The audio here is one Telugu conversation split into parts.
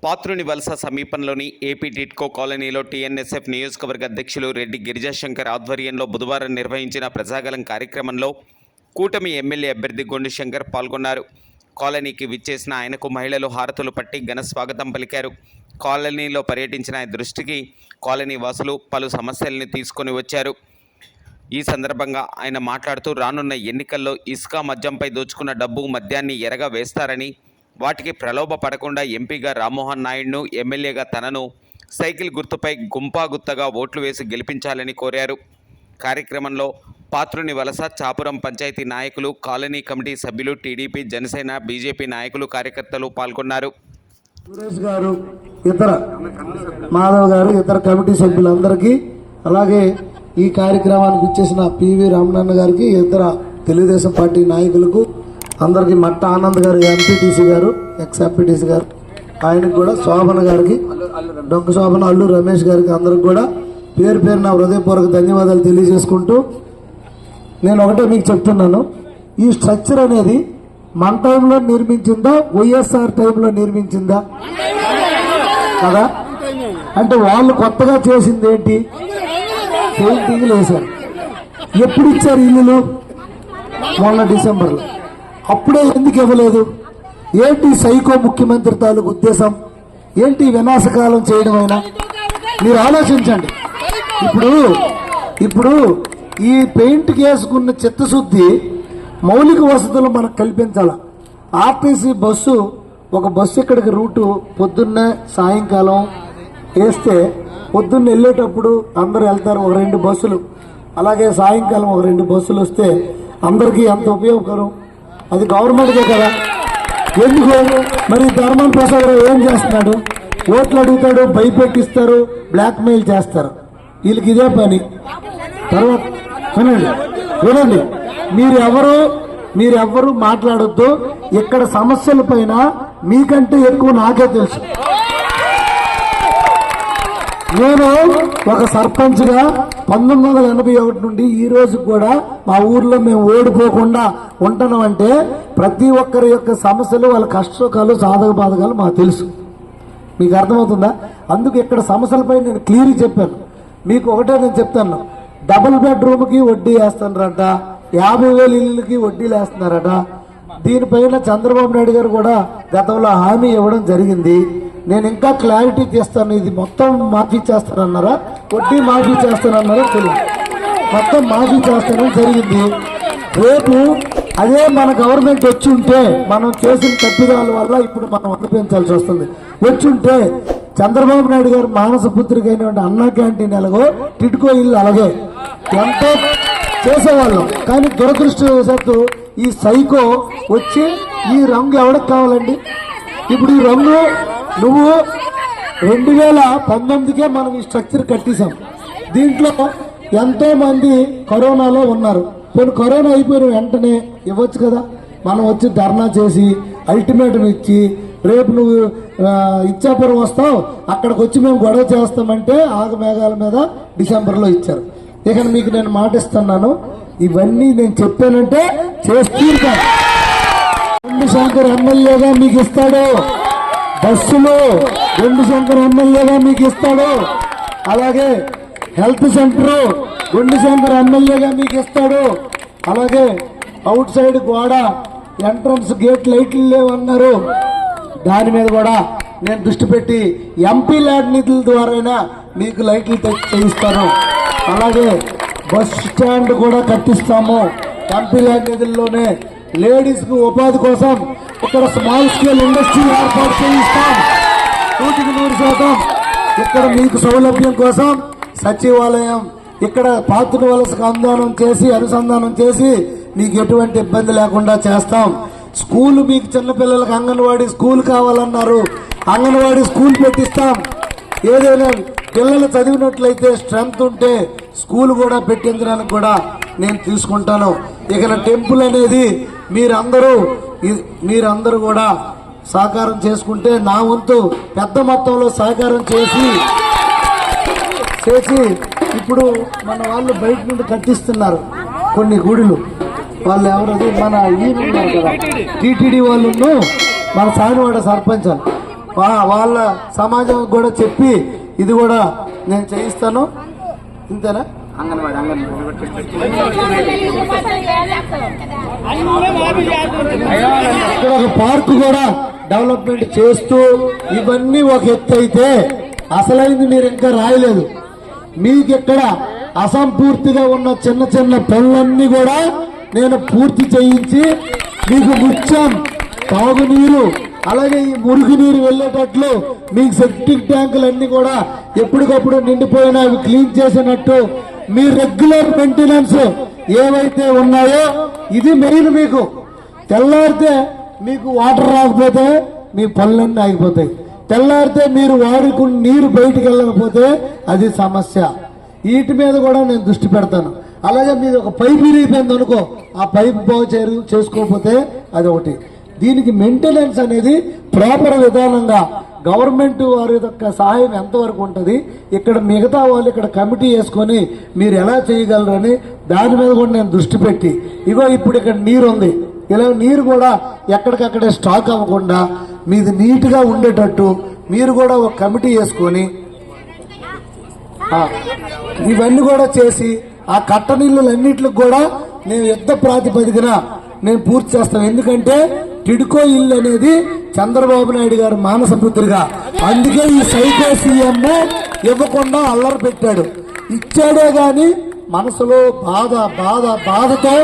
పాత్రుని వలస సమీపంలోని ఏపీ టిట్కో కాలనీలో టీఎన్ఎస్ఎఫ్ నియోజకవర్గ అధ్యక్షులు రెడ్డి గిరిజాశంకర్ ఆధ్వర్యంలో బుధవారం నిర్వహించిన ప్రజాగళం కార్యక్రమంలో కూటమి ఎమ్మెల్యే అభ్యర్థి గొండు శంకర్ పాల్గొన్నారు. కాలనీకి విచ్చేసిన ఆయనకు మహిళలు హారతులు పట్టి ఘన స్వాగతం పలికారు. కాలనీలో పర్యటించిన ఆయన దృష్టికి కాలనీ వాసులు పలు సమస్యలను తీసుకొని వచ్చారు. ఈ సందర్భంగా ఆయన మాట్లాడుతూ రానున్న ఎన్నికల్లో ఇసుక మద్యంపై దోచుకున్న డబ్బు మద్యాన్ని ఎరగా వేస్తారని, వాటికి ప్రలోభ పడకుండా ఎంపీగా రామ్మోహన్ నాయుడును, ఎమ్మెల్యేగా తనను సైకిల్ గుర్తుపై గుంపాగుత్తగా ఓట్లు వేసి గెలిపించాలని కోరారు. కార్యక్రమంలో పాత్రుని వలస, చాపురం పంచాయతీ నాయకులు, కాలనీ కమిటీ సభ్యులు, టీడీపీ, జనసేన, బీజేపీ నాయకులు, కార్యకర్తలు పాల్గొన్నారు. సురేష్ గారు, ఇతర మాధవ్ గారు, ఇతర కమిటీ సభ్యులందరికీ, అలాగే ఈ కార్యక్రమానికి ఇచ్చేసిన పివి రామనాన్న గారికి, ఇతర తెలుగుదేశం పార్టీ నాయకులకు అందరికీ, మట్ట ఆనంద్ గారు ఎంపీటీసీ గారు, ఎక్స్ ఎంపీటీసీ గారు, ఆయనకు కూడా, శోభన గారికి, డొంక శోభన, అల్లు రమేష్ గారికి అందరికి కూడా పేరు పేరు నా హృదయపూర్వక ధన్యవాదాలు తెలియజేసుకుంటూ, నేను ఒకటే మీకు చెప్తున్నాను, ఈ స్ట్రక్చర్ అనేది మన టైంలో నిర్మించిందా, వైఎస్ఆర్ టైంలో నిర్మించిందా కదా? అంటే వాళ్ళు కొత్తగా చేసింది ఏంటి? పెయింటింగ్లు వేశారు. ఎప్పుడు ఇచ్చారు ఇల్లులు? మొన్న డిసెంబర్లో. అప్పుడే ఎందుకు ఇవ్వలేదు? ఏంటి సైకో ముఖ్యమంత్రి తాలూకు ఉద్దేశం? ఏంటి వినాశకాలం చేయడమైనా? మీరు ఆలోచించండి. ఇప్పుడు ఈ పెయింట్ వేసుకున్న చిత్తశుద్ధి, మౌలిక వసతులు మనకు కల్పించాల. ఆర్టీసీ బస్సు, ఒక బస్సు ఇక్కడికి రూటు పొద్దున్నే సాయంకాలం వేస్తే, పొద్దున్న వెళ్ళేటప్పుడు అందరూ వెళ్తారు, ఒక 2 బస్సులు, అలాగే సాయంకాలం ఒక 2 బస్సులు వస్తే అందరికీ ఎంత ఉపయోగకరం. అది గవర్నమెంట్కే కదా. ఎందుకు మరి ధర్మం ప్రసాద్ ఏం చేస్తున్నాడు? ఓట్లు అడుగుతాడు, భయపెట్టిస్తారు, బ్లాక్మెయిల్ చేస్తారు. వీళ్ళకి ఇదే పని. తర్వాత వినండి, మీరెవ్వరూ మాట్లాడొద్దు. ఇక్కడ సమస్యల పైన మీకంటే ఎక్కువ నాకే తెలుసు. నేను ఒక సర్పంచ్గా 1981 నుండి ఈ రోజు కూడా మా ఊర్లో మేము ఓడిపోకుండా ఉంటున్నామంటే ప్రతి ఒక్కరి యొక్క సమస్యలు, వాళ్ళ కష్టసుఖాలు, సాధక బాధకాలు మాకు తెలుసు. మీకు అర్థమవుతుందా? అందుకు ఇక్కడ సమస్యలపై నేను క్లియర్గా చెప్పాను. మీకు ఒకటే నేను చెప్తాను, డబుల్ బెడ్రూమ్కి వడ్డీ వేస్తున్నారట, 50,000 ఇళ్ళకి వడ్డీలు వేస్తున్నారట. దీనిపైన చంద్రబాబు నాయుడు గారు కూడా గతంలో హామీ ఇవ్వడం జరిగింది. నేను ఇంకా క్లారిటీ చేస్తాను. ఇది మొత్తం మాఫీ చేస్తానన్నారా, వడ్డీ మాఫీ చేస్తానన్నారా తెలియదు. మొత్తం మాఫీ చేస్తానని జరిగింది. రేపు అదే మన గవర్నమెంట్ వచ్చి ఉంటే, మనం చేసిన తప్పిదాల వల్ల ఇప్పుడు మనం అనుభవించాల్సి వస్తుంది. వచ్చి ఉంటే చంద్రబాబు నాయుడు గారు మానస పుత్రికైనటువంటి అన్నా క్యాంటీన్ ఎలాగో, టిట్కో ఇల్లు అలాగే ఎంతో చేసేవాళ్ళం. కానీ దురదృష్టవశాత్తు ఈ సైకో వచ్చి, ఈ రంగు ఎవరికి కావాలండి? ఇప్పుడు ఈ రంగు నువ్వు 2019కే మనం ఈ స్ట్రక్చర్ కట్టేశాం. దీంట్లో ఎంతో మంది కరోనాలో ఉన్నారు. కొన్ని కరోనా అయిపోయిన వెంటనే ఇవ్వచ్చు కదా. మనం వచ్చి ధర్నా చేసి అల్టిమేటం ఇచ్చి, రేపు నువ్వు ఇచ్చాపురం వస్తావు, అక్కడికి వచ్చి మేము గొడవ చేస్తామంటే ఆగమేఘాల మీద డిసెంబర్లో ఇచ్చారు. ఇక మీకు నేను మాటిస్తున్నాను, ఇవన్నీ నేను చెప్పానంటే చేస్తూ గొండు శంకర్ ఎమ్మెల్యేగా మీకు ఇస్తాడు. బస్సులు గొండు శంకర్ ఎమ్మెల్యేగా మీకు ఇస్తాడు. అలాగే హెల్త్ సెంటర్ గొండు శంకర్ ఎమ్మెల్యేగా మీకు ఇస్తాడు. అలాగే అవుట్ సైడ్ గోడ, ఎంట్రన్స్ గేట్ లైట్లు లేవన్నారు, దాని మీద కూడా నేను దృష్టి పెట్టి ఎంపీ ల్యాడ్ నిధుల ద్వారా మీకు లైట్లు చేయిస్తాను. అలాగే బస్ స్టాండ్ కూడా కట్టిస్తాము. ఎంపీ ల్యాడ్ నిధుల్లోనే లేడీస్కి ఉపాధి కోసం ఇక్కడ స్మాల్ స్కేల్ ఇండస్ట్రీ ఏర్పాటు చేయిస్తాం. 100% ఇక్కడ మీకు సౌలభ్యం కోసం సచివాలయం, ఇక్కడ పాత్రుని వలసకు అనుసంధానం చేసి మీకు ఎటువంటి ఇబ్బంది లేకుండా చేస్తాం. స్కూల్, మీకు చిన్నపిల్లలకు అంగన్వాడీ స్కూల్ కావాలన్నారు, అంగన్వాడీ స్కూల్ పెట్టిస్తాం. ఏదైనా పిల్లలు చదివినట్లయితే స్ట్రెంత్ ఉంటే స్కూల్ కూడా పెట్టించడానికి కూడా నేను తీసుకుంటాను. ఇక టెంపుల్ అనేది మీరందరూ కూడా సహకారం చేసుకుంటే, నా వంతు పెద్ద మొత్తంలో సహకారం చేసి ఇప్పుడు మన వాళ్ళు బయట నుండి కట్టిస్తున్నారు కొన్ని గుడులు. వాళ్ళు ఎవరది? మన ఈయన టీటీడీ వాళ్ళు, మన సానివాడ సర్పంచ్ వాళ్ళ సమాజం కూడా చెప్పి ఇది కూడా నేను చేయిస్తాను. ఇంతేనా? ఇక్కడ ఒక పార్క్ కూడా డెవలప్మెంట్ చేస్తూ ఇవన్నీ ఒక ఎత్తు అయితే అసలైంది మీరు ఇంకా రాయలేదు. మీకు ఇక్కడ అసంపూర్తిగా ఉన్న చిన్న చిన్న పనులన్నీ కూడా నేను పూర్తి చేయించి మీకు ముత్యం తాగునీరు అలాగే ఈ మురుగునీరు వెళ్ళేటట్లు మీకు సెప్టిక్ ట్యాంకులు అన్ని కూడా ఎప్పటికప్పుడు నిండిపోయినా అవి క్లీన్ చేసినట్టు మీ రెగ్యులర్ మెయింటెనెన్స్ ఏవైతే ఉన్నాయో ఇది మెయిన్. మీకు తెల్లారితే మీకు వాటర్ రాకపోతే మీ పనులన్నీ ఆగిపోతాయి. తెల్లారితే మీరు వాడుకుని నీరు బయటికి వెళ్ళకపోతే అది సమస్య. వీటి మీద కూడా నేను దృష్టి పెడతాను. అలాగే మీరు ఒక పైప్ విరిగిపోయింది అనుకో, ఆ పైప్ బాగు చేసుకోకపోతే అది ఒకటి. దీనికి మెయింటెనెన్స్ అనేది ప్రాపర్ విధానంగా గవర్నమెంట్ వారి యొక్క సహాయం ఎంతవరకు ఉంటుంది, ఇక్కడ మిగతా వాళ్ళు ఇక్కడ కమిటీ వేసుకొని మీరు ఎలా చేయగలరని దాని మీద కూడా నేను దృష్టి పెట్టి ఇగో ఇప్పుడు ఇక్కడ నీరు ఉంది, ఇలా నీరు కూడా ఎక్కడికక్కడే స్టాక్ అవ్వకుండా మీది నీట్గా ఉండేటట్టు మీరు కూడా ఒక కమిటీ వేసుకొని ఇవన్నీ కూడా చేసి ఆ కట్ట నీళ్ళన్నింటికి కూడా నేను యుద్ధ ప్రాతిపదికన నేను పూర్తి చేస్తాను. ఎందుకంటే టిడ్కో ఇల్లు అనేది చంద్రబాబు నాయుడు గారు మానస పుత్రిగా, అందుకే ఈ సైకో సీఎం ఇవ్వకుండా అల్లరి పెట్టాడు. ఇచ్చాడే గాని మనసులో బాధతో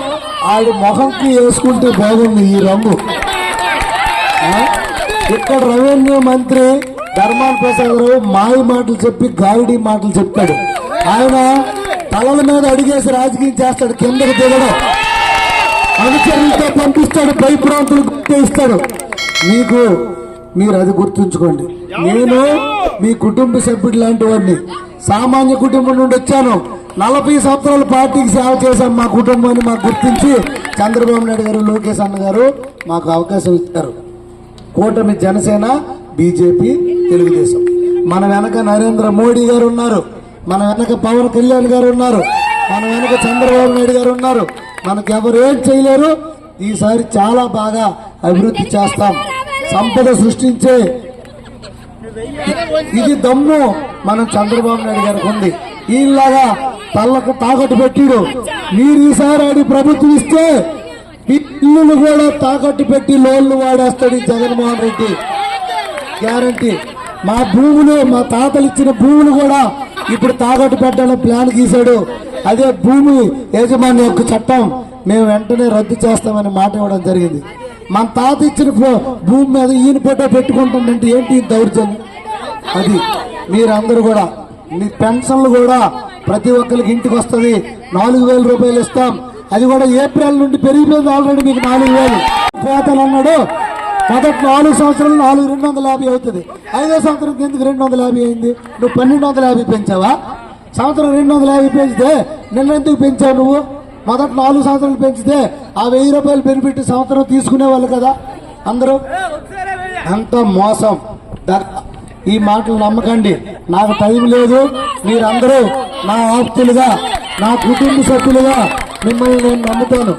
ఆడి మొహంకి వేసుకుంటే బాగుంది ఈ రంగు. ఇక్కడ రెవెన్యూ మంత్రి ధర్మాన ప్రసాదరావు మాయ మాటలు చెప్పి గాలిడి మాటలు చెప్తాడు. ఆయన తలల మీద అడిగేసి రాజకీయం చేస్తాడు, కిందకు దిగడం, అనుచరులతో పంపిస్తాడు, పై ప్రాంతాలు గుర్తిస్తాడు. మీరు అది గుర్తుంచుకోండి. నేను మీ కుటుంబ సభ్యుడు లాంటి వాడిని, సామాన్య కుటుంబం నుండి వచ్చాను. 40 సంవత్సరాల పార్టీకి సేవ చేశాం. మా కుటుంబాన్ని మాకు గుర్తించి చంద్రబాబు నాయుడు గారు, లోకేష్ అన్న గారు మాకు అవకాశం ఇస్తారు. కూటమి జనసేన, బీజేపీ, తెలుగుదేశం, మన వెనక నరేంద్ర మోడీ గారు ఉన్నారు, మన వెనక పవన్ కళ్యాణ్ గారు ఉన్నారు, మన వెనక చంద్రబాబు నాయుడు గారు ఉన్నారు. మనకు ఎవరు ఏం చేయలేరు. ఈసారి చాలా బాగా అభివృద్ధి చేస్తాం. సంపద సృష్టించే ఇది దమ్ము మనం చంద్రబాబు నాయుడు గారికి ఉంది. ఈలాగా తల్లకు తాకట్టు పెట్టిడు. మీరు ఈసారి ఆడి ప్రభుత్వం ఇస్తే ఇల్లులు కూడా తాకట్టు పెట్టి లోన్లు వాడేస్తాడు ఈ జగన్మోహన్ రెడ్డి, గ్యారంటీ. మా భూములు, మా తాతలు ఇచ్చిన భూములు కూడా ఇప్పుడు తాకట్టు పెట్టాలని ప్లాన్ గీశాడు. అదే భూమి యాజమాన్య యొక్క చట్టం మేము వెంటనే రద్దు చేస్తామని మాట ఇవ్వడం జరిగింది. మన తాత ఇచ్చిన భూమి మీద ఈయన ఫోటో పెట్టుకుంటుందంటే ఏంటి దౌర్జన్యం? అది మీరందరూ కూడా మీ పెన్షన్లు కూడా ప్రతి ఒక్కరికి ఇంటికి వస్తుంది. 4,000 రూపాయలు ఇస్తాం. అది కూడా ఏప్రిల్ నుండి పెరిగిపోయింది ఆల్రెడీ. మీకు 4,000 పోతలు అన్నాడు. మొదటి 4 సంవత్సరాలు 4,250 అవుతుంది. 5వ సంవత్సరం ఎందుకు 250 అయింది? నువ్వు 1,250 పెంచావా? సంవత్సరం 250 పెంచితే నిన్నెందుకు పెంచావు నువ్వు? మొదటి 4 సంవత్సరాలు పెంచితే ఆ 1,000 రూపాయలు బెనిఫిట్ సంవత్సరం తీసుకునేవాళ్ళు కదా అందరూ. అంత మోసం. ఈ మాటలు నమ్మకండి. నాకు టైం లేదు. మీరందరూ నా ఆప్తులుగా, నా కుటుంబ సభ్యులుగా మిమ్మల్ని నేను నమ్ముతాను.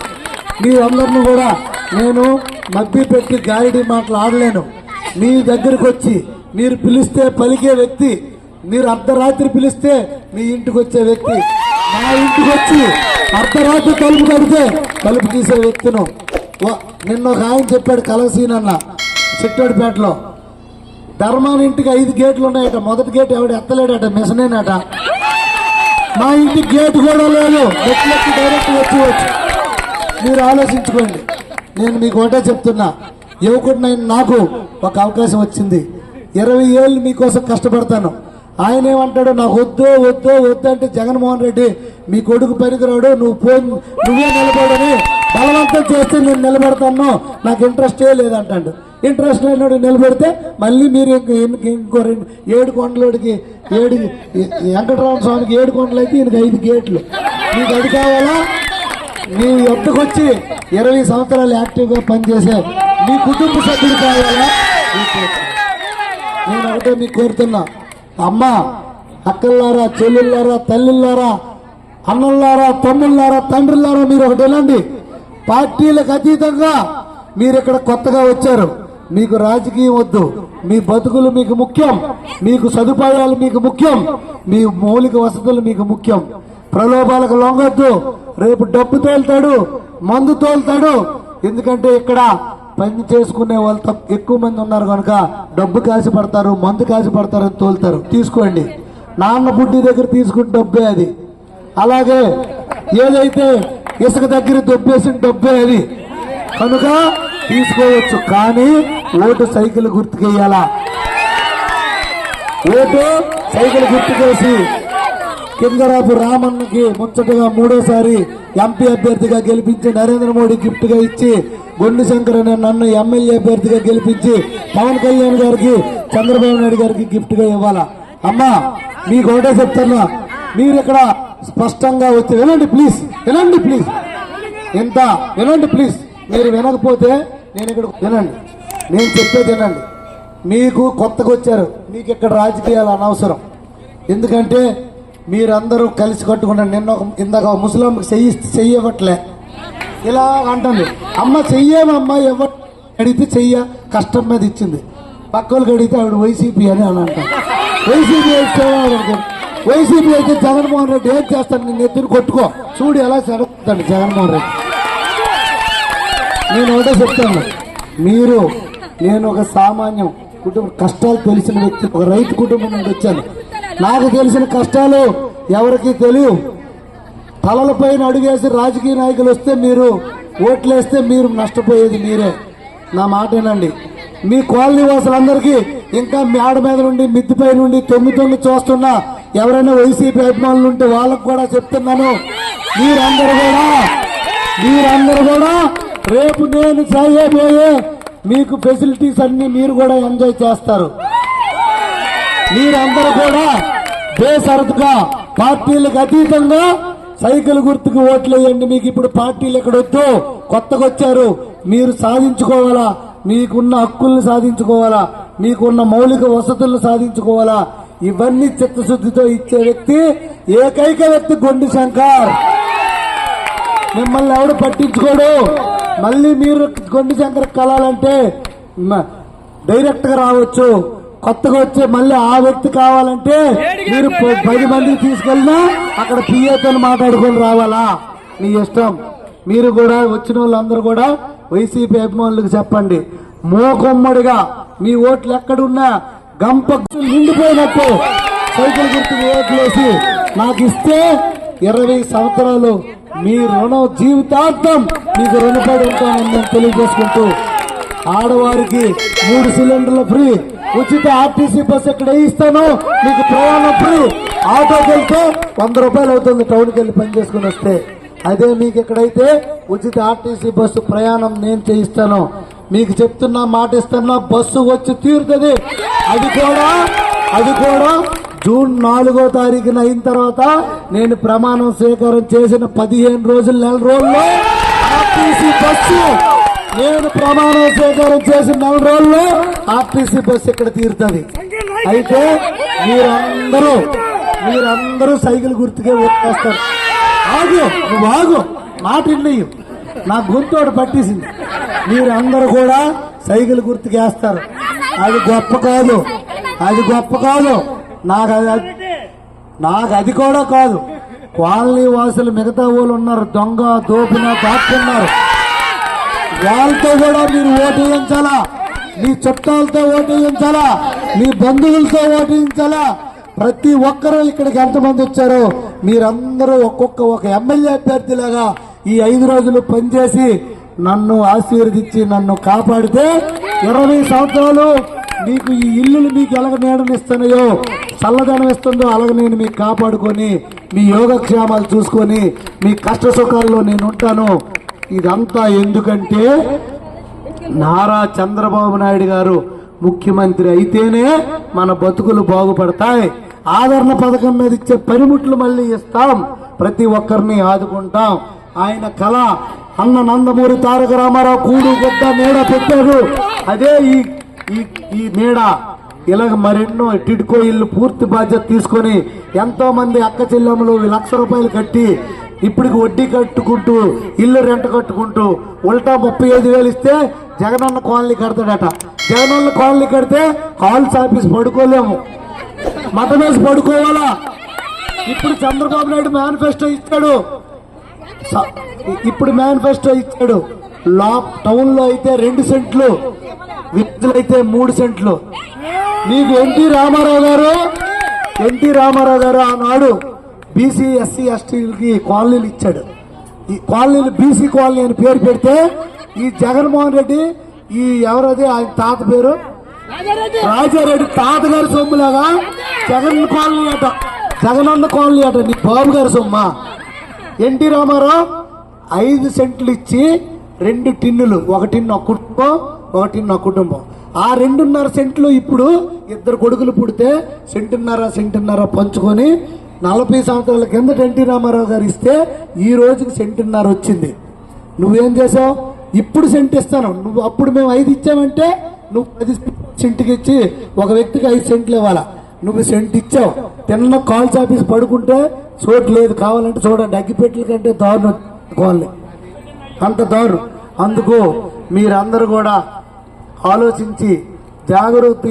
మీరందరినీ కూడా నేను మభ్య పెట్టి గాలిడి మాటలు ఆడలేను. మీ దగ్గరకు వచ్చి మీరు పిలిస్తే పలికే వ్యక్తి, మీరు అర్ధరాత్రి పిలిస్తే మీ ఇంటికి వచ్చే వ్యక్తి, నా ఇంటికి వచ్చి అర్ధరాత్రి తలుపు కడితే తలుపు తీసే వ్యక్తిను. నిన్న ఒక ఆయన చెప్పాడు, కలసీనన్న, చిట్టోడిపేటలో ధర్మాన్ ఇంటికి 5 గేట్లు ఉన్నాయట. మొదటి గేట్ ఎవడు ఎత్తలేడట, మిషనేనట. మా ఇంటికి గేట్ కూడా లేదు, మెట్లెక్కి డైరెక్ట్ వచ్చి మీరు ఆలోచించుకోండి. నేను మీకు ఒకటే చెప్తున్నా, యువకుడినైనా నాకు ఒక అవకాశం వచ్చింది. 20 ఏళ్ళు మీకోసం కష్టపడతాను. ఆయన ఏమంటాడు, నాకు వద్దు అంటే జగన్మోహన్ రెడ్డి మీ కొడుకు పనికిరాడు, నువ్వే నిలబడని బలవంతం చేస్తే నేను నిలబెడతాను, నాకు ఇంట్రెస్టే లేదంటాడు. ఇంట్రెస్ట్ లేనివాడు నిలబెడితే మళ్ళీ మీరు ఇంకో 7 కొండలోడికి 7 వెంకటరామ స్వామికి 7 కొండలు అయితే ఈయనకి 5 గేట్లు. మీకు అది కావాలా? మీ వద్దకొచ్చి 20 సంవత్సరాలు యాక్టివ్గా పనిచేసే మీ కుటుంబ సభ్యులు కావాలా? నేను ఒకటే మీకు కోరుతున్నా, అమ్మ, అక్కల్లారా, చెల్లెళ్ళారా, తల్లిళ్ళారా, అన్నల్లారా, తమ్ముళ్ళారా, తండ్రులారా, మీరు ఒకటి వెళ్ళండి. పార్టీలకు అతీతంగా మీరు ఇక్కడ కొత్తగా వచ్చారు. మీకు రాజకీయం వద్దు, మీ బతుకులు మీకు ముఖ్యం, మీకు సదుపాయాలు మీకు ముఖ్యం, మీ మౌలిక వసతులు మీకు ముఖ్యం. ప్రలోభాలకు లొంగొద్దు. రేపు డబ్బు తోలుతాడు, మందు తోలుతాడు. ఎందుకంటే ఇక్కడ పని చేసుకునే వాళ్ళు ఎక్కువ మంది ఉన్నారు కనుక డబ్బు కాసి పడతారు, మందు కాసి పడతారు అని తోలుతారు. తీసుకోండి, నాన్న బుడ్డి దగ్గర తీసుకున్న డబ్బే అది. అలాగే ఏదైతే ఇసుక దగ్గర దొబ్బేసిన డబ్బే అది కనుక తీసుకోవచ్చు. కానీ vote cycle గుర్తుకేయాలా? Vote cycle గుర్తుకేసి Kindarapu రామన్నకి ముచ్చటగా మూడోసారి ఎంపీ అభ్యర్థిగా గెలిపించి నరేంద్ర మోడీ గిఫ్ట్ గా ఇచ్చి గొండు శంకర్ అనే నన్ను ఎమ్మెల్యే అభ్యర్థిగా గెలిపించి పవన్ కళ్యాణ్ గారికి చంద్రబాబు నాయుడు గారికి గిఫ్ట్ గా ఇవ్వాలా? అమ్మా మీకు ఒకటే చెప్తున్నా, మీరు ఇక్కడ స్పష్టంగా వచ్చి వినండి ప్లీజ్, వినండి ప్లీజ్, ఇంత వినండి ప్లీజ్. మీరు వినకపోతే నేను ఇక్కడ వినండి, నేను చెప్పేది వినండి. మీకు కొత్తగా వచ్చారు, మీకు ఇక్కడ రాజకీయాలు అనవసరం. ఎందుకంటే మీరందరూ కలిసి కట్టుకుంటారు. నిన్న ఇందాక ముస్లింకి చెయ్యవట్లే ఇలా అంటుంది. అమ్మ చెయ్యేమమ్మా ఎవరు అడిగితే చెయ్య కష్టం మీద ఇచ్చింది. పక్కలకు అడిగితే ఆవిడ వైసీపీ అని అంటారు. వైసీపీ అయితే వైసీపీ అయితే జగన్మోహన్ రెడ్డి ఏం చేస్తాను, నిన్ను ఎత్తుని కొట్టుకో చూడు ఎలా జరుగుతాడు జగన్మోహన్ రెడ్డి. నేను ఒకటే చెప్తాను, నేను ఒక సామాన్యం కుటుంబం, కష్టాలు తెలిసిన వ్యక్తి, ఒక రైతు కుటుంబం నుండి వచ్చాను. నాకు తెలిసిన కష్టాలు ఎవరికి తెలియవు. తలలపైన అడుగేసి రాజకీయ నాయకులు వస్తే మీరు ఓట్లేస్తే మీరు నష్టపోయేది మీరే. నా మాట వినండి. మీ కాలనీ వాసులందరికీ ఇంకా మేడ మీద నుండి మిద్దిపై నుండి తొంగి చూస్తున్నా ఎవరైనా వైసీపీ అభిమానులు ఉంటే వాళ్ళకు కూడా చెప్తున్నాను, మీరందరూ కూడా రేపు నేను చేయబోయే మీకు ఫెసిలిటీస్ అన్ని మీరు కూడా ఎంజాయ్ చేస్తారు. మీరందరూ కూడా బేసరతుగా పార్టీలకు అతీతంగా సైకిల్ గుర్తుకు ఓట్లు వేయండి. మీకు ఇప్పుడు పార్టీలు ఎక్కడొద్దు, కొత్తగా వచ్చారు, మీరు సాధించుకోవాలా, మీకున్న హక్కుల్ని సాధించుకోవాలా, మీకున్న మౌలిక వసతులను సాధించుకోవాలా. ఇవన్నీ చిత్తశుద్ధితో ఇచ్చే వ్యక్తి ఏకైక వ్యక్తి గొండు శంకర్. మిమ్మల్ని ఎవడు పట్టించుకోడు. మళ్ళీ మీరు గొండు శంకర్ కలాలంటే డైరెక్ట్ గా రావచ్చు. కొత్తగా వచ్చే మళ్ళీ ఆ వ్యక్తి కావాలంటే మీరు 10 మందికి తీసుకెళ్ళినా అక్కడ పిఏతో మాట్లాడుకొని రావాలా, మీ ఇష్టం. మీరు కూడా వచ్చిన వాళ్ళందరూ కూడా వైసీపీ అభిమానులకు చెప్పండి, మోకొమ్మడిగా మీ ఓట్లు ఎక్కడున్నా గంప నిండిపోయినట్టు సైకిల్ గుర్తుకు ఓట్లేసి నాకు ఇస్తే 20 సంవత్సరాలు మీ రుణం జీవితాంతం మీకు రుణపడి ఉంటానని నేను తెలియజేసుకుంటూ, ఆడవారికి 3 సిలిండర్లు ఫ్రీ, ఉచిత ఆర్టీసీ బస్సు ఎక్కడ ఇస్తాను, మీకు ప్రయాణం ఫ్రీ. ఆటోకి వెళ్తే 100 రూపాయలు అవుతుంది టౌన్కి వెళ్ళి పని చేసుకుని వస్తే. అదే మీకు ఎక్కడైతే ఉచిత ఆర్టీసీ బస్సు ప్రయాణం నేను చేయిస్తాను. మీకు చెప్తున్నా, మాట ఇస్తున్నా, బస్సు వచ్చి తీరుతుంది. అది కూడా జూన్ 4వ తారీఖున అయిన తర్వాత నేను ప్రమాణం స్వీకారం చేసిన 15 రోజులు, నెల రోజుల్లో ఆర్టీసీ బస్సు, నేను ప్రమాణం స్వీకారం చేసిన 4 రోజుల్లో ఆర్టీసీ బస్సు ఇక్కడ తీరుతుంది. అయితే మీరందరూ సైకిల్ గుర్తుకే ఓటేస్తారు. నువ్వు ఆగు, మాట విన్నయ్యు, నా గొంతోడు పట్టేసింది. మీరందరూ కూడా సైకిల్ గుర్తుకేస్తారు. అది గొప్ప కాదు. నాకు అది కూడా కాదు. కాలనీ వాసులు మిగతా వాళ్ళు ఉన్నారు, దొంగ దోపిన దాక్కున్నారు. వాళ్ళతో కూడా మీరు ఓటు వేయించాలా, మీ చుట్టాలతో ఓటు వేయించాలా, మీ బంధువులతో ఓటు వేయించాలా. ప్రతి ఒక్కరూ ఇక్కడికి ఎంతమంది వచ్చారో మీరందరూ ఒక ఎమ్మెల్యే అభ్యర్థిలాగా ఈ 5 రోజులు పనిచేసి నన్ను ఆశీర్వదించి నన్ను కాపాడితే 20 సంవత్సరాలు మీకు ఈ ఇల్లులు మీకు ఎలాగ నీడనిస్తున్నాయో, చల్లదనం ఇస్తుందో అలాగ నేను మీకు కాపాడుకొని మీ యోగక్షేమాలు చూసుకొని మీ కష్ట సుఖాల్లో నేను ఉంటాను. ఇదంతా ఎందుకంటే నారా చంద్రబాబు నాయుడు గారు ముఖ్యమంత్రి అయితేనే మన బతుకులు బాగుపడతాయి. ఆదరణ పథకం మీద ఇచ్చే పనిముట్లు మళ్ళీ ఇస్తాం, ప్రతి ఒక్కరిని ఆదుకుంటాం. ఆయన కళ అన్న నందమూరి తారక రామారావు కూడు గొడ్డ నీడ పెట్టారు. అదే ఈ నీడ ఇలాగ మరెన్నో టిడ్కో ఇల్లు పూర్తి బాధ్యత తీసుకొని ఎంతో మంది అక్క చెల్లెమ్మలు ₹1,00,000 కట్టి ఇప్పటికి వడ్డీ కట్టుకుంటూ ఇల్లు రెంట్ కట్టుకుంటూ ఉల్టా 35,000 ఇస్తే జగనన్న కాలనీ కడతాడట. జగనన్న కాలనీ కడితే హాల్స్ ఆఫీస్ పడుకోలేము, మతం వేసి పడుకోవాలా. ఇప్పుడు చంద్రబాబు నాయుడు మేనిఫెస్టో ఇచ్చాడు, టౌన్ లో అయితే 2 సెంట్లు, విలేజ్ అయితే 3 సెంట్లు. నీకు ఎన్టీ రామారావు గారు ఆనాడు బీసీ ఎస్సీ ఎస్టీలకి కాలనీలు ఇచ్చాడు. ఈ కాలనీలు బీసీ కాలనీ అని పేరు పెడితే ఈ జగన్మోహన్ రెడ్డి ఈ ఎవరది ఆయన తాత పేరు రాజారెడ్డి తాతగారి సొమ్ములాగా జగనన్న కాలనీ అట నీ బాబు గారి సొమ్మ. ఎన్టీ రామారావు 5 సెంట్లు ఇచ్చి 2 టిన్నులు, ఒక టిన్ను ఒక కుటుంబం, ఒక టిన్ను ఒక కుటుంబం. ఆ 2.5 సెంట్లు ఇప్పుడు 2 కొడుకులు పుడితే సెంటున్నర పంచుకొని 40 సంవత్సరాల కింద ఎన్టీ రామారావు గారు ఇస్తే ఈ రోజుకి సెంటున్నర వచ్చింది. నువ్వేం చేసావు? ఇప్పుడు సెంట్ ఇస్తాను, నువ్వు అప్పుడు మేము 5 ఇచ్చామంటే నువ్వు 10 సెంటుకి ఇచ్చి ఒక వ్యక్తికి 5 సెంట్లు ఇవ్వాలా. నువ్వు సెంట్ ఇచ్చావు. తిన్న కాల్స్ ఆఫీస్ పడుకుంటే చోటు లేదు, కావాలంటే చూడండి అగ్గిపెట్టెల కంటే దారుణం కాలనీ, అంత దారుణం. అందుకు మీరందరూ కూడా ఆలోచించి జాగ్రత్త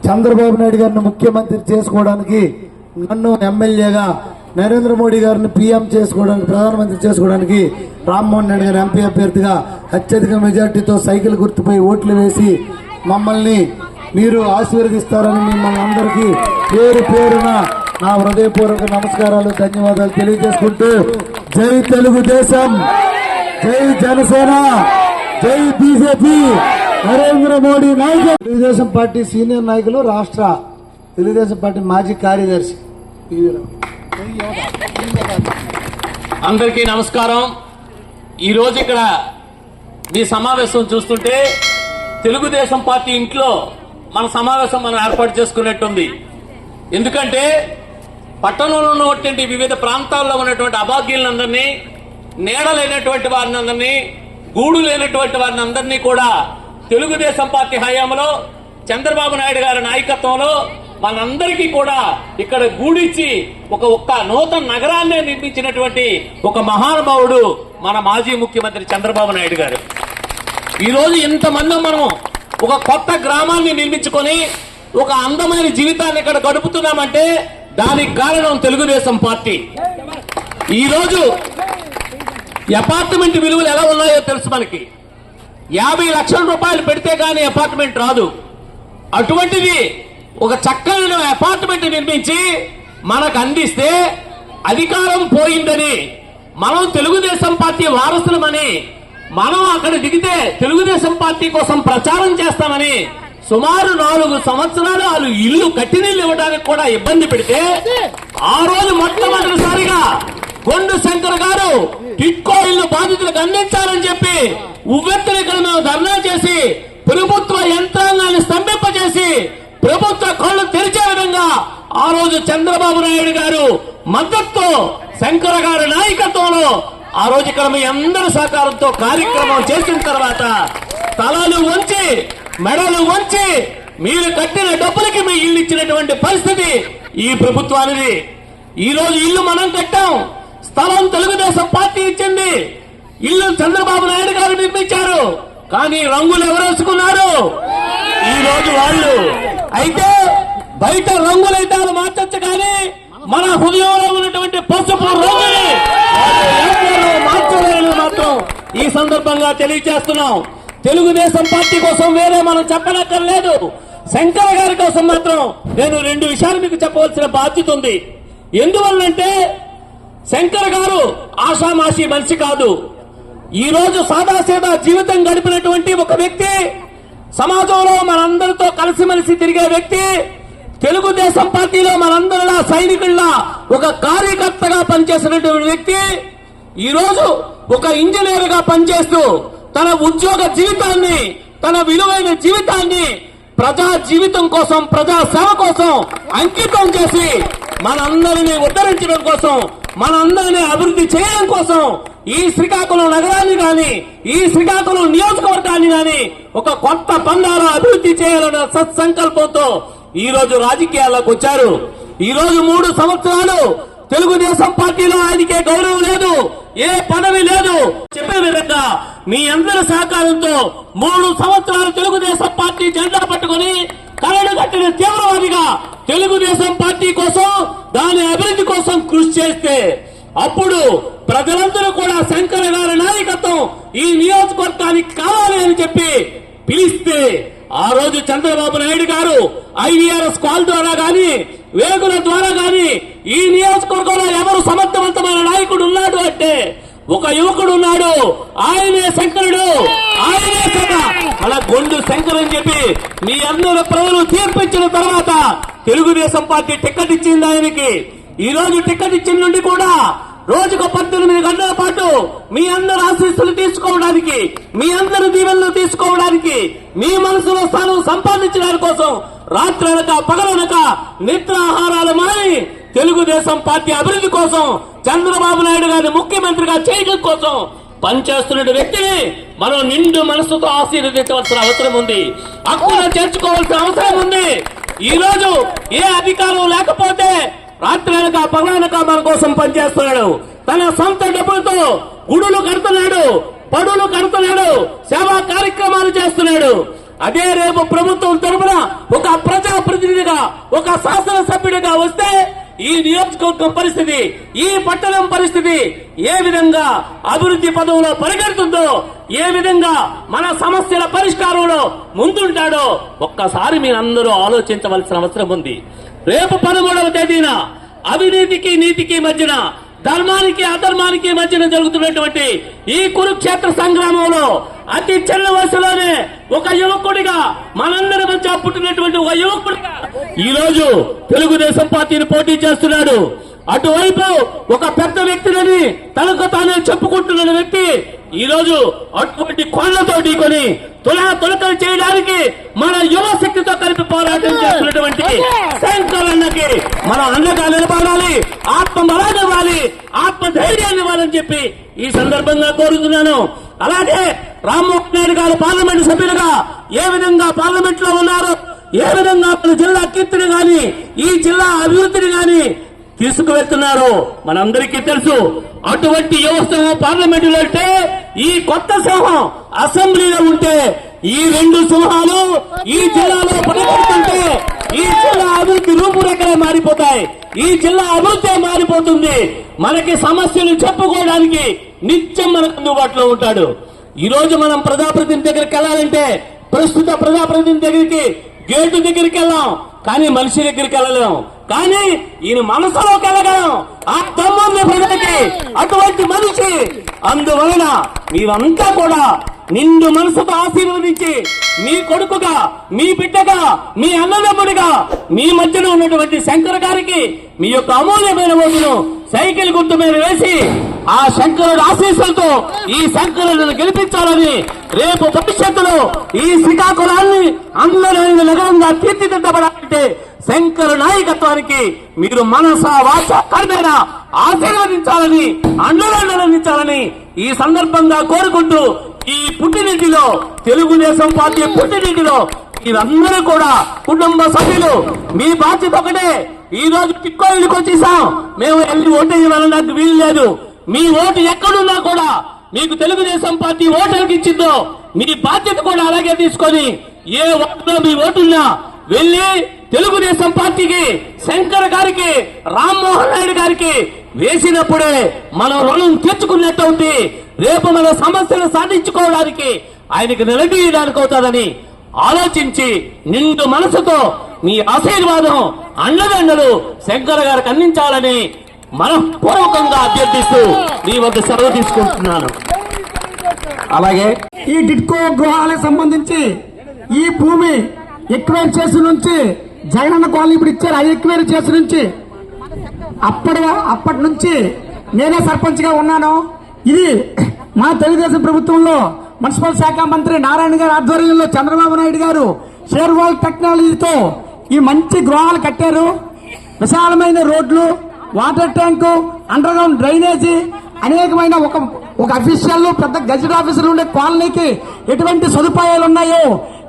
చంద్రబాబు నాయుడు గారిని ముఖ్యమంత్రి చేసుకోవడానికి, నన్ను ఎమ్మెల్యేగా, నరేంద్ర మోడీ గారిని పీఎం చేసుకోవడానికి, ప్రధానమంత్రి చేసుకోవడానికి రామ్మోహన్ నాయుడు గారు ఎంపీ అభ్యర్థిగా అత్యధిక మెజార్టీతో సైకిల్ గుర్తుపై ఓట్లు వేసి మమ్మల్ని మీరు ఆశీర్వదిస్తారని మిమ్మల్ని అందరికీ పేరు పేరున నా హృదయపూర్వక నమస్కారాలు, ధన్యవాదాలు తెలియజేసుకుంటూ జై తెలుగుదేశం, జై జనసేన, జై బీజేపీ, నరేంద్ర మోడీ నాయకులు. తెలుగుదేశం పార్టీ సీనియర్ నాయకులు, రాష్ట్ర తెలుగుదేశం పార్టీ మాజీ కార్యదర్శి. అందరికీ నమస్కారం. ఈరోజు ఇక్కడ మీ సమావేశం చూస్తుంటే తెలుగుదేశం పార్టీ ఇంట్లో మన సమావేశం మనం ఏర్పాటు చేసుకున్నట్టుంది. ఎందుకంటే పట్టణంలో ఉన్నటువంటి వివిధ ప్రాంతాల్లో ఉన్నటువంటి అభాగ్యులందరినీ, నీడలేనటువంటి వారిని అందరినీ, గూడు లేనటువంటి వారిని అందరినీ కూడా తెలుగుదేశం పార్టీ హయాంలో చంద్రబాబు నాయుడు గారి నాయకత్వంలో మనందరికీ కూడా ఇక్కడ గూడిచ్చి ఒక నూతన నగరాన్ని నిర్మించినటువంటి ఒక మహానుభావుడు మన మాజీ ముఖ్యమంత్రి చంద్రబాబు నాయుడు గారు. ఈ రోజు ఇంతమంది మనం ఒక కొత్త గ్రామాన్ని నిర్మించుకొని ఒక అందమైన జీవితాన్ని ఇక్కడ గడుపుతున్నామంటే దానికి కారణం తెలుగుదేశం పార్టీ. ఈ రోజు అపార్ట్మెంట్ విలువలు ఎలా ఉన్నాయో తెలుసు మనకి. 50 లక్షల రూపాయలు పెడితే గానీ అపార్ట్మెంట్ రాదు. అటువంటిది ఒక చక్కని అపార్ట్మెంట్ నిర్మించి మనకు అందిస్తే అధికారం పోయిందని, మనం తెలుగుదేశం పార్టీ వారసులమని, మనం అక్కడ దిగితే తెలుగుదేశం పార్టీ కోసం ప్రచారం చేస్తామని సుమారు 4 సంవత్సరాలు వాళ్ళు ఇల్లు కట్టి నీళ్ళు ఇవ్వడానికి కూడా ఇబ్బంది పెడితే ఆ రోజు మొట్టమొదటిసారిగా కొండు శంకర్ గారు టిట్కో ఇల్లు బాధితులకు అందించాలని చెప్పి ఉవ్వెత్తున ఇక్కడ మేము ధర్నా చేసి ప్రభుత్వ యంత్రాంగాన్ని స్తంభింపజేసి ప్రభుత్వ కళ్ళు తెరిచే విధంగా ఆ రోజు చంద్రబాబు నాయుడు గారు మద్దతుతో, శంకర్ గారి నాయకత్వంలో ఆ రోజు ఇక్కడ మీ అందరి సహకారంతో కార్యక్రమం చేసిన తర్వాత తలలు వంచి మెడలు వంచి మీరు కట్టిన డబ్బులకి మీ ఇల్లు ఇచ్చినటువంటి పరిస్థితి ఈ ప్రభుత్వానికి. ఈ రోజు ఇల్లు మనం కట్టాం, స్థలం తెలుగుదేశం పార్టీ ఇచ్చింది, ఇల్లు చంద్రబాబు నాయుడు గారు నిర్మించారు, కానీ రంగులు ఎవరు వేసుకున్నారు? ఈ రోజు వాళ్ళు. అయితే బయట రంగులైతే వాళ్ళు మార్చచ్చు, కానీ మన హృదయంలో ఉన్నటువంటి పసుపు రంగుని మార్చలేని మాత్రం ఈ సందర్భంగా తెలియజేస్తున్నాం. తెలుగుదేశం పార్టీ కోసం వేరే మనం చెప్పనక్కర్లేదు. శంకర్ గారి కోసం మాత్రం నేను 2 విషయాలు మీకు చెప్పవలసిన బాధ్యత ఉంది. ఎందువల్లంటే శంకర్ గారు ఆషామాషి మనిషి కాదు. ఈ రోజు సాదాసీదా జీవితం గడిపినటువంటి ఒక వ్యక్తి, సమాజంలో మనందరితో కలిసిమెలిసి తిరిగే వ్యక్తి, తెలుగుదేశం పార్టీలో మనందరిలా సైనికుల్లా ఒక కార్యకర్తగా పనిచేసినటువంటి వ్యక్తి, ఈ రోజు ఒక ఇంజనీర్ గా పనిచేస్తూ తన ఉద్యోగ జీవితాన్ని, తన విలువైన జీవితాన్ని ప్రజా జీవితం కోసం, ప్రజా సేవ కోసం అంకితం చేసి మనందరినీ ఉద్ధరించడం కోసం, మనందరినీ అభివృద్ధి చేయడం కోసం ఈ శ్రీకాకుళం నగరాన్ని గాని, ఈ శ్రీకాకుళం నియోజకవర్గాన్ని గాని ఒక కొత్త పందాలో అభివృద్ధి చేయాలన్న సత్సంకల్పంతో ఈ రోజు రాజకీయాల్లోకి వచ్చారు. ఈ రోజు 3 సంవత్సరాలు తెలుగుదేశం పార్టీలో ఆయనకే గౌరవం లేదు, ఏ పదవి లేదు. చెప్పే విధంగా మీ అందరి సహకారంతో 3 సంవత్సరాలు తెలుగుదేశం పార్టీ జెండా పట్టుకుని కరడు కట్టిన తీవ్రవాదిగా తెలుగుదేశం పార్టీ కోసం దాని అభివృద్ధి కోసం కృషి చేస్తే అప్పుడు ప్రజలందరూ కూడా శంకర గారి నాయకత్వం ఈ నియోజకవర్గానికి కావాలి అని చెప్పి పిలిస్తే ఆ రోజు చంద్రబాబు నాయుడు గారు ఐవీఆర్ఎస్ కాల్ ద్వారా గాని వేగుల ద్వారా గాని ఈ నియోజకవర్గంలో ఎవరు సమర్థవంతమైన నాయకుడు ఉన్నాడు అంటే ఒక యువకుడు ఉన్నాడు, ఆయనే శంకరుడు, ఆయనే అలా గొండు శంకర్ అని చెప్పి మీ అందరూ ప్రజలు తీర్పిచ్చిన తర్వాత తెలుగుదేశం పార్టీ టికెట్ ఇచ్చింది ఆయనకి. ఈ రోజు టికెట్ ఇచ్చిన నుండి కూడా రోజుకు 18 గంటల పాటు మీ అందరి ఆశీస్సులు తీసుకోవడానికి, మీ అందరి దీవెనలు తీసుకోవడానికి, మీ మనసులో స్థానం సంపాదించడానికి కోసం రాత్రనక పగలనక నిద్రాహారాలు మాని తెలుగుదేశం పార్టీ అభివృద్ధి కోసం చంద్రబాబు నాయుడు గారిని ముఖ్యమంత్రిగా చేయడం కోసం పనిచేస్తున్న వ్యక్తిని మనం నిండు మనసుతో ఆశీర్వదించవలసిన అవసరం ఉంది, హక్కున చేర్చుకోవాల్సిన అవసరం ఉంది. ఈ రోజు ఏ అధికారం లేకపోతే రాత్రనక పగలనక మన కోసం పనిచేస్తున్నాడు, తన సొంత డబ్బులతో గుడులు కడుతున్నాడు, పడులు కడుతున్నాడు, సేవా కార్యక్రమాలు చేస్తున్నాడు. అదే రేపు ప్రభుత్వం తరఫున ఒక ప్రజాప్రతినిధిగా, ఒక శాసనసభ్యుడిగా వస్తే ఈ నియోజకవర్గం పరిస్థితి, ఈ పట్టణం పరిస్థితి ఏ విధంగా అభివృద్ధి పదవులో పరిగెడుతుందో, ఏ విధంగా మన సమస్యల పరిష్కారంలో ముందుంటాడో ఒక్కసారి మీరందరూ ఆలోచించవలసిన అవసరం ఉంది. రేపు 13వ తేదీన అవినీతికి నీతికి మధ్యన, ధర్మానికి అధర్మానికి మధ్యన జరుగుతున్నటువంటి ఈ కురుక్షేత్ర సంగ్రామంలో అతి చిన్న వయసులోనే ఒక యువకుడిగా, మనందరి మధ్య పుట్టినటువంటి ఒక యువకుడిగా ఈ రోజు తెలుగుదేశం పార్టీని పోటీ చేస్తున్నాడు. అటువైపు ఒక పెద్ద వ్యక్తిని తనకు తానే చెప్పుకుంటున్న వ్యక్తి ఈ రోజు అటువంటి కోళ్లతో ఢీకొని తులకలు చేయడానికి మన యువ శక్తితో కలిపి పోరాటం చేస్తున్నటువంటి శంకరన్నకి మనం అండగా నిలబడాలి, ఆత్మ బలాన్ని ఇవ్వాలి, ఆత్మ ధైర్యాన్ని ఇవ్వాలని చెప్పి ఈ సందర్భంగా కోరుతున్నాను. అలాగే రామ్మోహన్ నాయుడు గారు పార్లమెంట్ సభ్యులుగా ఏ విధంగా పార్లమెంట్ లో ఉన్నారు, ఏ విధంగా మన జిల్లా కీర్తిని గాని, ఈ జిల్లా అభివృద్ధిని గాని తీసుకువెళ్తున్నారు మనందరికీ తెలుసు. అటువంటి యువసింహం పార్లమెంటులో ఉంటే, ఈ కొత్త సింహం అసెంబ్లీలో ఉంటే, ఈ 2 సింహాలు ఈ జిల్లాలో పనిచేస్తుంటే ఈ జిల్లా అభివృద్ధి రూపురేఖలే మారిపోతాయి, ఈ జిల్లా అభివృద్ధి మారిపోతుంది. మనకి సమస్యలు చెప్పుకోవడానికి నిత్యం మనకు అందుబాటులో ఉంటాడు. ఈ రోజు మనం ప్రజాప్రతినిధి దగ్గరికి వెళ్ళాలంటే ప్రస్తుత ప్రజాప్రతినిధి దగ్గరికి గేటు దగ్గరికి వెళ్ళాం, కానీ మనిషి దగ్గరికి వెళ్ళలేం. కానీ ఈయన మనసులోకి వెళ్ళగలం, ఆ తమ్ముని ప్రజలకి అటువంటి మనిషి. అందువలన మీరంతా కూడా నిండు మనసుతో ఆశీర్వదించి మీ కొడుకుగా, మీ బిడ్డగా, మీ అన్నదమ్ముడిగా మీ మధ్యలో ఉన్నటువంటి శంకర్ గారికి మీ యొక్క అమూల్యమైన ఓటును సైకిల్ గుర్తు మీద వేసి ఆ శంకరుడు ఆశీస్సులతో ఈ శంకరులను గెలిపించాలని, రేపు భవిష్యత్తులో ఈ శ్రీకాకుళాన్ని అందమైన నగరంగా తీర్చిదిద్దబడాలంటే శంకర్ నాయకత్వానికి మీరు మనస వాచ కర్మేణ ఆశీర్వదించాలని, అండలందించాలని ఈ సందర్భంగా కోరుకుంటూ, ఈ పుట్టినింటిలో తెలుగుదేశం పార్టీ పుట్టినింటిలో మీరందరూ కూడా కుటుంబ సభ్యులు మీ బాధ్యత ఒకటే. ఈ రోజు టిక్కోయిలకు వచ్చేసాం, మేము వెళ్ళి ఓటేయాలని నాకు వీలు లేదు. మీ ఓటు ఎక్కడున్నా కూడా మీకు తెలుగుదేశం పార్టీ ఓటర్కి ఇచ్చిందో మీ బాధ్యత కూడా అలాగే తీసుకొని ఏ ఓటులో మీ ఓటున్నా వెళ్ళి తెలుగుదేశం పార్టీకి, శంకర్ గారికి, రామ్మోహన్ నాయుడు గారికి వేసినప్పుడే మనం రుణం తీర్చుకున్నట్టు అవుతుంది. రేపు మన సమస్యలు సాధించుకోవడానికి ఆయనకి నిలదీయడానికి అవుతుందని ఆలోచించి నిండు మనసుతో మీ ఆశీర్వాదం, అండదండలు శంకర్ గారికి అందించాలని మనఃపూర్వకంగా అభ్యర్థిస్తూ మీ వద్ద సెలవు తీసుకుంటున్నాను. అలాగే ఈ టిట్కో గృహాలకు సంబంధించి ఈ భూమి ఎక్వైర్ చేసి నుంచి జగనన్న కాలనీ ఇప్పుడు ఇచ్చారు, ఆ ఎక్వైర్ చేసి నుంచి అప్పటి నుంచి నేనే సర్పంచ్ గా ఉన్నాను. ఇది మా తెలుగుదేశం ప్రభుత్వంలో మున్సిపల్ శాఖ మంత్రి నారాయణ గారి ఆధ్వర్యంలో చంద్రబాబు నాయుడు గారు షేర్ వాల్ టెక్నాలజీతో ఈ మంచి గృహాలు కట్టారు. విశాలమైన రోడ్లు, water tank, under ground drainage, అనేకమైన ఒక అఫీషియల్ పెద్ద గెజెట్ ఆఫీసులు ఉండే కాలనీకి ఎటువంటి సదుపాయాలు ఉన్నాయో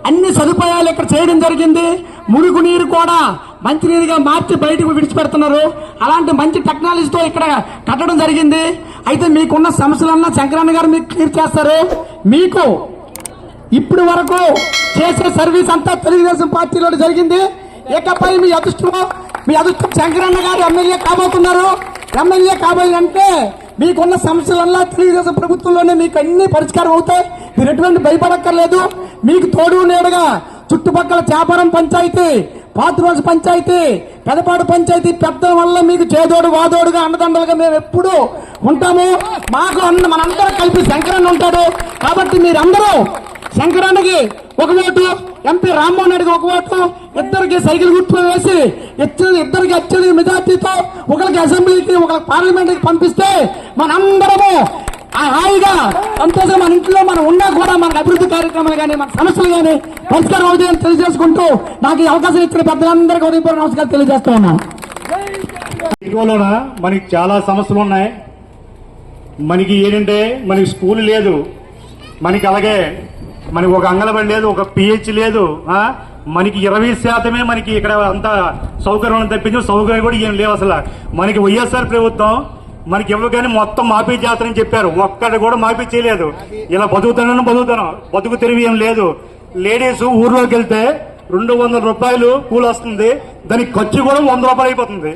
అన్ని సదుపాయాలు ఇక్కడ చేయడం జరిగింది. మురుగునీరు కూడా మంచినీరుగా మార్చి బయటకు విడిచిపెడుతున్నారు. అలాంటి మంచి టెక్నాలజీతో ఇక్కడ కట్టడం జరిగింది. అయితే మీకున్న సమస్యలన్నా శంకరన్న గారు మీకు క్లియర్ చేస్తారు. మీకు ఇప్పటి వరకు చేసే సర్వీస్ అంతా తెలుగుదేశం పార్టీలో జరిగింది. ఇకపై మీ అదృష్టం శంకరన్న గారు ఎమ్మెల్యే కాబోతున్నారు. ఎమ్మెల్యే కాబోయంటే మీకున్న సమస్యలన్నా తెలుగుదేశం ప్రభుత్వంలోనే మీకు అన్ని పరిష్కారం అవుతాయి. మీరు ఎటువంటి భయపడక్కర్లేదు. మీకు తోడు నేడుగా చుట్టుపక్కల చేపరం పంచాయతీ, పాత్రోజు పంచాయతీ, పెదపాడు పంచాయతీ పెద్ద వల్ల మీకు చేదోడు వాదోడుగా అండదండలుగా మేము ఎప్పుడు ఉంటాము. మాకు మనందరం కలిపి శంకరన్న ఉంటాడు. కాబట్టి మీరందరూ శంకరన్నకి ఒక ఓటు, ఎంపీ రామ్మోహన్ రెడ్డికి ఒక ఓటు, ఇద్దరికి సైకిల్ గుర్తు వేసి ఇద్దరికి అత్యధిక మెజార్టీతో ఒకరికి అసెంబ్లీకి ఒకరికి పార్లమెంట్కి పంపిస్తే మనందరము హాయిగా సంతోషం మన ఇంట్లో మనం ఉన్నా కూడా మన అభివృద్ధి కార్యక్రమాలు కానీ మన సమస్యలు కానీ పరిష్కారం అవుతాయని తెలియజేసుకుంటూ నాకు ఈ అవకాశం ఇచ్చిన పెద్దలందరికీ ఉదయపూర్వ నమస్కారం తెలియజేస్తూ ఉన్నాను. ఇటీవల మనకి చాలా సమస్యలు ఉన్నాయి. మనకి ఏంటంటే మనకి స్కూల్ లేదు, మనకి అలాగే మనకి ఒక అంగన్వాడీ లేదు, ఒక పిహెచ్ లేదు. మనకి 20% మనకి ఇక్కడ అంతా సౌకర్యం తప్పించి సౌకర్యం కూడా ఏం లేవు. అసలు మనకి వైఎస్ఆర్ ప్రభుత్వం మనకి ఎవరికైనా మొత్తం మాఫీ చేస్తారని చెప్పారు. ఒక్కటి కూడా మాఫీ చేయలేదు. ఇలా బతుకుతాను బతుకు తెరివి ఏం లేదు. లేడీస్ ఊర్లోకి వెళ్తే 200 రూపాయలు కూలి వస్తుంది, దానికి ఖర్చు కూడా 100 రూపాయలు అయిపోతుంది.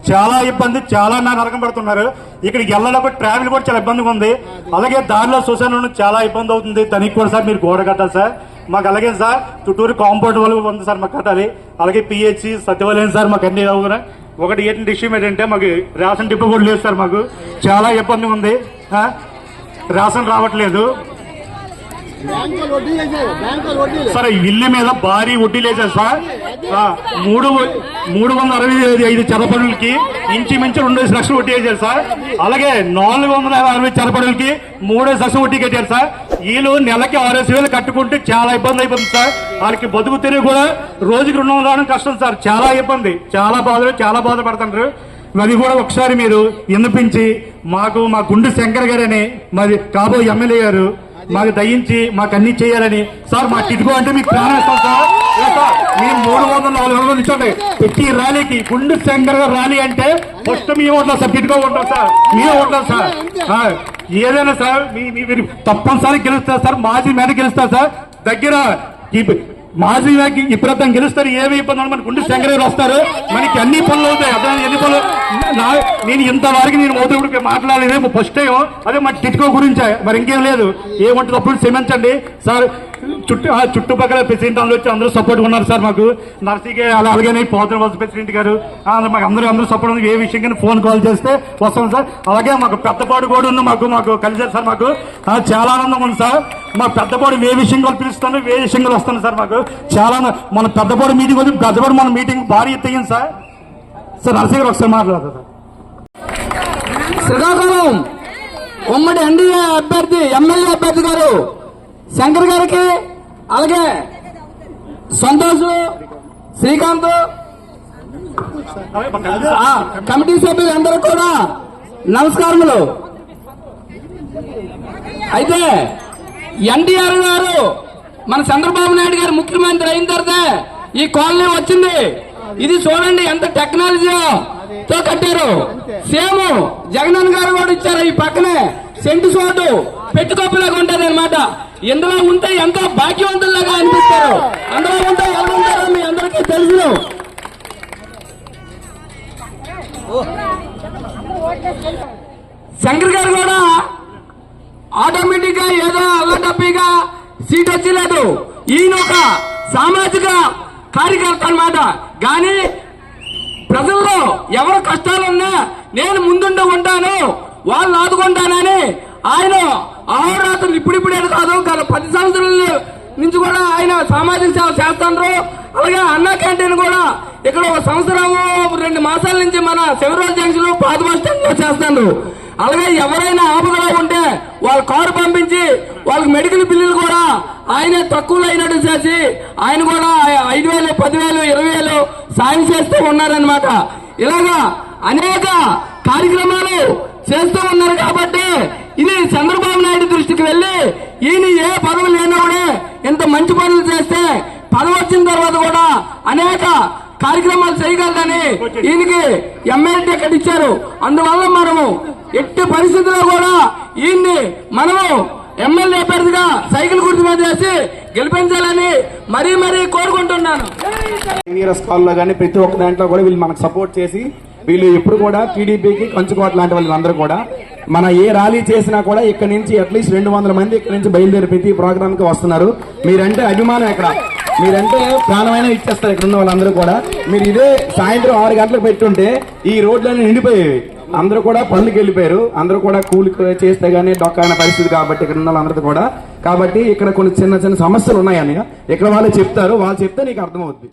చాలా ఇబ్బంది, చాలా నరకం పడుతున్నారు. ఇక్కడికి వెళ్ళడానికి ట్రావెల్ కూడా చాలా ఇబ్బందిగా ఉంది. అలాగే దారిలో శ్మశానం చాలా ఇబ్బంది అవుతుంది. దానికి కూడా సార్ మీరు గోడ కట్టాలి సార్. మాకు అలాగే సార్ చుట్టూరు కాంపౌండ్ వాళ్ళు ఉంది సార్, మాకు కట్టాలి. అలాగే పిహెచ్సి సత్యవాలయం సార్ మాకు అన్ని కూడా. ఒకటి ఏంటంటే విషయం ఏంటంటే మాకు రేషన్ డిపో కూడా లేదు సార్. మాకు చాలా ఇబ్బంది ఉంది, రేషన్ రావట్లేదు సార్. ఇల్లు మీద భారీ వడ్డీ లేదు సార్. 365 చదపడులకి ఇంచుమించు 2 లక్షలు వడ్డీ వేశారు సార్. అలాగే 460 చదపడులకి 3 లక్షలు వడ్డీ కట్టారు సార్. వీళ్ళు నెలకి 6,000 కట్టుకుంటే చాలా ఇబ్బంది అయిపోతుంది సార్. వాళ్ళకి బతుకు తెరిగి కూడా రోజుకి 200 రావడం కష్టం సార్. చాలా ఇబ్బంది, చాలా బాధపడుతున్నారు. అది కూడా ఒకసారి మీరు వినిపించి మాకు మా గుండు శంకర్ గారని మరి కాబోయే ఎమ్మెల్యే గారు మాకు దయించి మాకు అన్ని చేయాలని సార్. మా టిట్కో అంటే మీకు ప్రాణం ఇస్తాం సార్. మేము 300-400 ఇచ్చండి ప్రతి ర్యాలీకి. గుండు శంకర్ గారు ర్యాలీ అంటే ఫస్ట్ మీ ఓట్లా సార్, టిట్కో ఉంటాం సార్, మీరే ఓట్లా సార్. ఏదైనా సార్ మీరు తప్పనిసరి గెలుస్తారు సార్. మాజీ మీద గెలుస్తారు సార్. దగ్గర మాజీ ఇప్పుడు గెలుస్తారు. ఏమి ఇబ్బంది మన గుండు శంకర్ గారు వస్తారు, మనకి అన్ని పనులు అవుతాయి. అదే ఎన్ని పనులు నేను ఇంతవరకు నేను మోదీ మాట్లాడలేదు ఫస్ట్ టైం. అదే మా టిట్కో గురించే, మరి ఇంకేం లేదు. ఏమంటుంది అప్పుడు క్షమించండి సార్. చుట్టుపక్కల ప్రెసిడెంట్ వాళ్ళు వచ్చి అందరూ సపోర్ట్ ఉన్నారు సార్. మాకు నర్సీకే అలాగే పోతన ప్రెసిడెంట్ గారు మాకు అందరూ సపోర్ట్ ఉంది. ఏ విషయం కానీ ఫోన్ కాల్ చేస్తే వస్తాం సార్. అలాగే మాకు పెద్దపాడు కూడా ఉంది, మాకు కలిసారు సార్. మాకు చాలా ఆనందం ఉంది సార్. మా పెద్దపాడు ఏ విషయంగా పిలుస్తాను, ఏ విషయంగా వస్తాను సార్. మాకు చాలా మన పెద్దపాడు మీటింగ్ వచ్చి పెద్దపాడు మన మీటింగ్ భారీ ఎత్తయ్యింది సార్. సార్ నర్సీ గారు ఒకసారి మాట్లాడతారు సార్. శ్రీకాకుళం ఉమ్మడి ఎన్డీఏ అభ్యర్థి ఎమ్మెల్యే అభ్యర్థి గారు శంకర్ గారికి, అలాగే సంతోష్, శ్రీకాంత్, కమిటీ సభ్యులందరూ కూడా నమస్కారములు. అయితే ఎన్టీఆర్ గారు మన చంద్రబాబు నాయుడు గారు ముఖ్యమంత్రి అయిన తర్వాత ఈ కాలనీ వచ్చింది. ఇది చూడండి ఎంత టెక్నాలజీతో కట్టారు. సేమ్ జగనన్న గారు కూడా ఇచ్చారు. ఈ పక్కనే సెంటు చోటు పెట్టుకోపలాగా ఉంటుంది అనమాట. ఇందులో ఉంటే ఎంతో భాగ్యవంతుల్లాగా అనిపిస్తారు. అందులో ఉంటే ఎవరు ఉంటారో మీ అందరికీ తెలుసు. శంకర్ గారు కూడా ఆటోమేటిక్ గా ఏదో అల్లటప్పిగా సీట్ వచ్చలేదు. ఈయన ఒక సామాజిక కార్యకర్త అన్నమాట. కానీ ప్రజల్లో ఎవరు కష్టాలున్నా నేను ముందుండి ఉంటాను, వాళ్ళు ఆదుకుంటానని ఆయన అహోరాత్రులు ఇప్పుడిప్పుడే కాదు గత 10 సంవత్సరాల నుంచి కూడా ఆయన సామాజిక సేవ చేస్తున్నారు. అలాగే అన్నా క్యాంటీన్ కూడా ఇక్కడ 1 సంవత్సరం 2 మాసాల నుంచి మన శివరాజ్ జంక్షన్ పాత బస్ స్టాండ్ లో చేస్తున్నారు. అలాగే ఎవరైనా ఆపదలో ఉంటే వాళ్ళ కారు పంపించి వాళ్ళకి మెడికల్ బిల్లులు కూడా ఆయనే తక్కువలో అయినట్టు చేసి ఆయన కూడా 5,000, 10,000, 20,000 సాయం చేస్తూ ఉన్నారనమాట. ఇలాగా అనేక కార్యక్రమాలు చేస్తూ ఉన్నారు. కాబట్టి ఇది చంద్రబాబు నాయుడు దృష్టికి వెళ్లి ఈయన ఏ పదవి లేనప్పుడే ఇంత మంచి పనులు చేస్తే పదవి వచ్చిన తర్వాత కూడా అనేక కార్యక్రమాలు చేయగలదని ఈయనకి ఎమ్మెల్యే టికెట్ ఇచ్చారు. అందువల్ల మనము ఎట్టి పరిస్థితుల్లో కూడా ఈయన్ని మనము ఎమ్మెల్యే అభ్యర్థిగా సైకిల్ గుర్తు మీద వేసి గెలిపించాలని మరీ మరీ కోరుకుంటున్నాను. నీరస్ కాల్లో కానీ ప్రతి ఒక్క దాంట్లో కూడా వీళ్ళు మనకు సపోర్ట్ చేసి వీళ్ళు ఎప్పుడు కూడా టీడీపీకి కంచుకోవట్ లాంటి వాళ్ళందరూ కూడా మన ఏ ర్యాలీ చేసినా కూడా ఇక్కడ నుంచి అట్లీస్ట్ 200 మంది ఇక్కడ నుంచి బయలుదేరి ప్రతి ప్రోగ్రామ్ కి వస్తున్నారు. మీరంటే అభిమానం, ఇక్కడ మీరంటే ప్రాణమైన ఇచ్చేస్తారు ఇక్కడ ఉన్న వాళ్ళందరూ కూడా. మీరు ఇదే సాయంత్రం 6 గంటలకు పెట్టుంటే ఈ రోడ్లన్నీ నిండిపోయేవి. అందరూ కూడా పనులకు వెళ్ళిపోయారు, అందరూ కూడా కూలి చేస్తే గానీ డొక్కైన పరిస్థితి కాబట్టి ఇక్కడ ఉన్న వాళ్ళందరూ కూడా. కాబట్టి ఇక్కడ కొన్ని చిన్న చిన్న సమస్యలు ఉన్నాయని ఇక్కడ వాళ్ళు చెప్తారు, వాళ్ళు చెప్తే నీకు అర్థమవుద్ది.